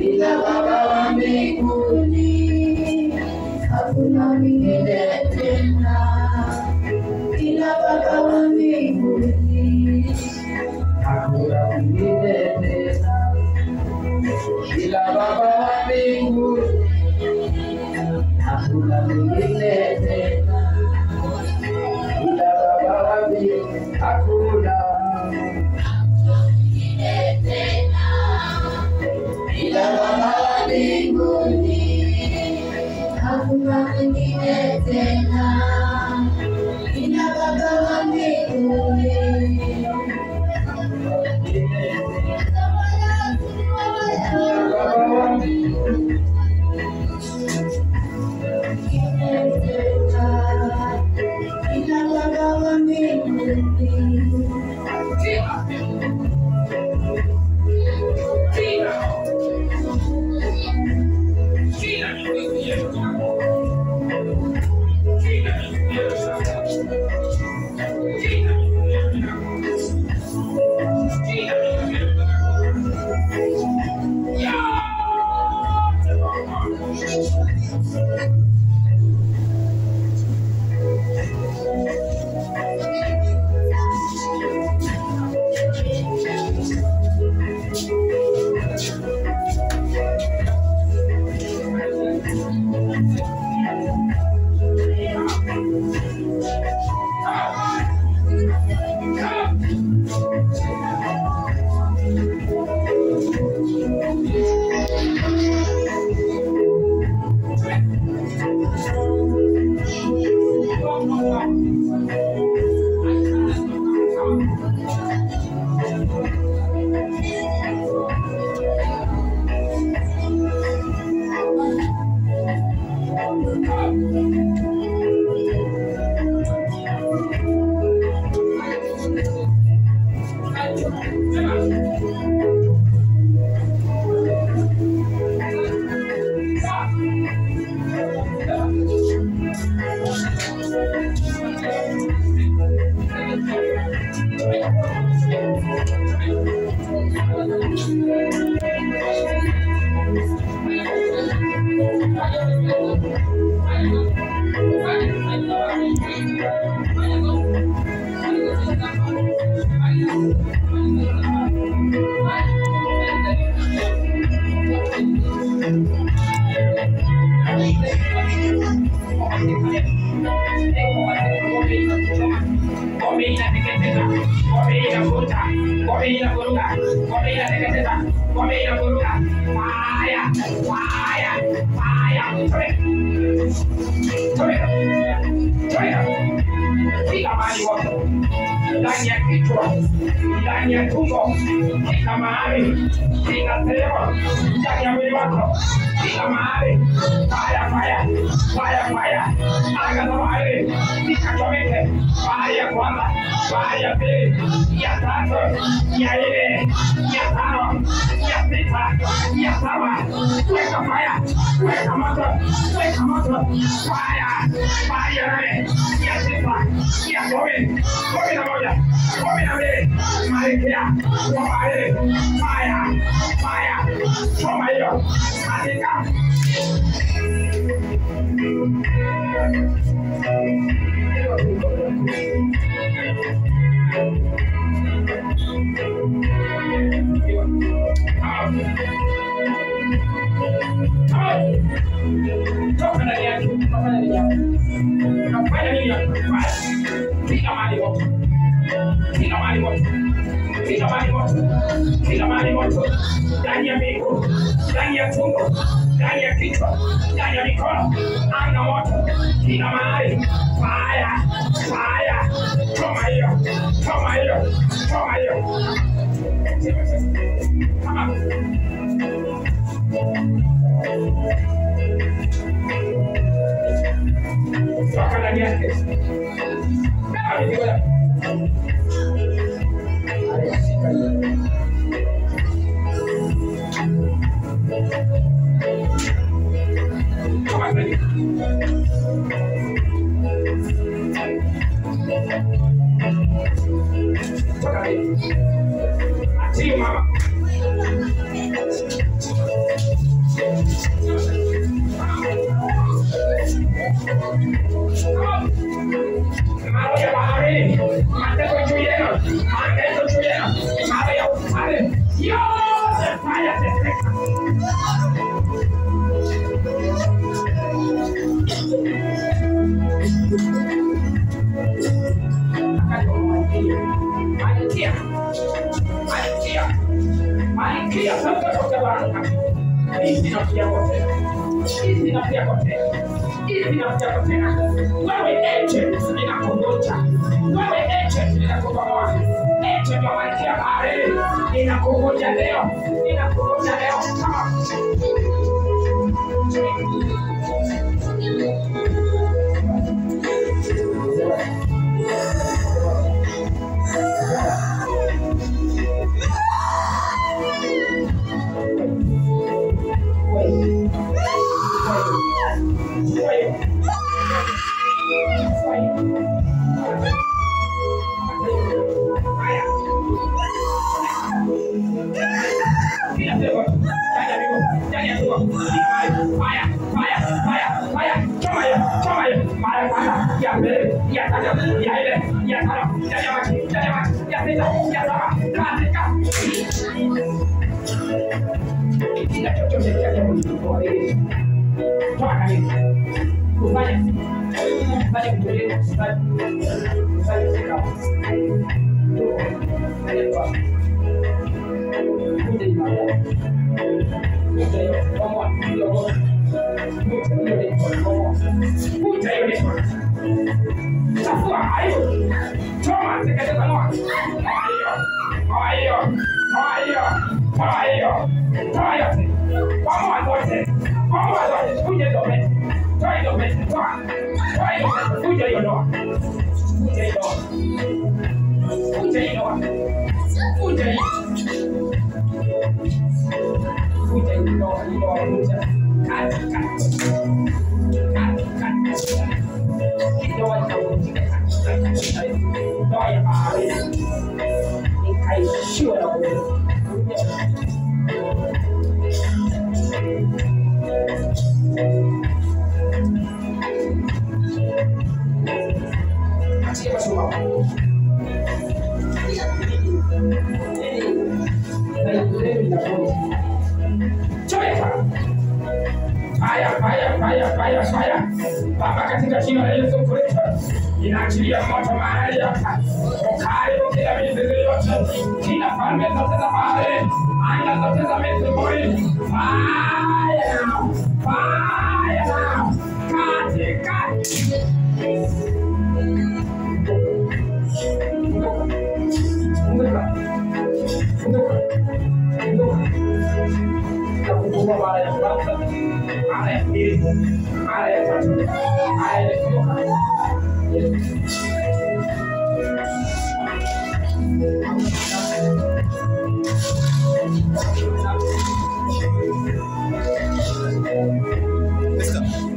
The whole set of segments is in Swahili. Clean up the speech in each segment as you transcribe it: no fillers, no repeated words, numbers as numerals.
ila Baba wa mbinguni, hakuna mwingine tena. Ila Baba wa mbinguni, hakuna mwingine tena. Ila Baba wa mbinguni, hakuna mwingine tena. Ila Baba wa mbinguni, hakuna mwingine tena. Ila Baba wa mbinguni, hakuna mwingine tena. Ila Baba wa mbinguni, ndani ya tumbo, kila mahali, kila sehemu, ndani ya mwili wako, kila mahali, fire, anga za mahali, nikachomeke, fire ya kwanza, fire ya pili, ya tatu, ya nne, ya tano, ya sita, ya saba, weka fire, weka moto, fire ya nane, ya tisa, ya kumi na moja, 12, Malkia, fire, choma hiyo, katika kila mahali moto, ndani ya miguu, ndani ya tumbo, ndani ya kichwa, ndani ya mikono, anga moto, kila mahali, fire, choma hiyo, kama toka ndani yake, Mama. Maria Bahari, Mateko Chuyeno, Mateko Chuyeno, Maria Bahari, yo, the fire detector. Malkia, sasa kwa baraka. Hizi na pia kote. Hizi na pia kote. Hizi na pia kote. Wewe agent ninakungoja. Wewe agent ninakubomoa. Agent wa Malkia Bahari ninakungoja leo. Ninakungoja leo. Baba, katika jina la Yesu Kristo, inaachilia moto mahali hapa. Ukali kila mizizi yote, kila falme zote za bahari, anga zote za Misri, fire now, fire now, katika mara ya kwanza, mara ya pili, mara ya tatu, mara ya let's go.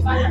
Saya